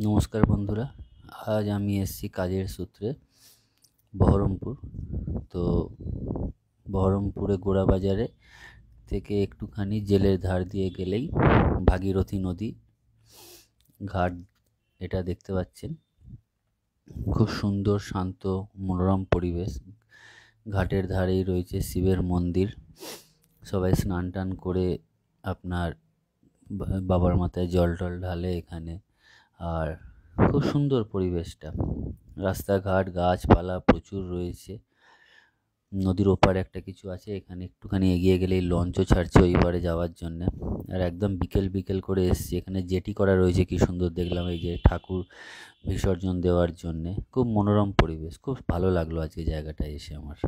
নমস্কার বন্ধুরা। আজ আমি এসেছি কাজের সূত্রে বহরমপুর। তো বহরমপুরে গোড়াবাজারে থেকে একটুখানি জেলের ধার দিয়ে গেলেই ভাগীরথী নদী ঘাট এটা দেখতে পাচ্ছেন। খুব সুন্দর, শান্ত, মনোরম পরিবেশ। ঘাটের ধারেই রয়েছে শিবের মন্দির। সবাই স্নান টান করে আপনার বাবার মাথায় জল টল ঢালে এখানে। আর খুব সুন্দর পরিবেশটা। রাস্তাঘাট, গাছপালা প্রচুর রয়েছে। নদীর ওপারে একটা কিছু আছে, এখানে একটুখানি এগিয়ে গেলেই লঞ্চও ছাড়ছে ওই পারে যাওয়ার জন্যে। আর একদম বিকেল বিকেল করে এসছি, এখানে জেটি করা রয়েছে, কি সুন্দর দেখলাম, এই যে ঠাকুর বিসর্জন দেওয়ার জন্যে। খুব মনোরম পরিবেশ, খুব ভালো লাগলো আজকে জায়গাটায় এসে আমার।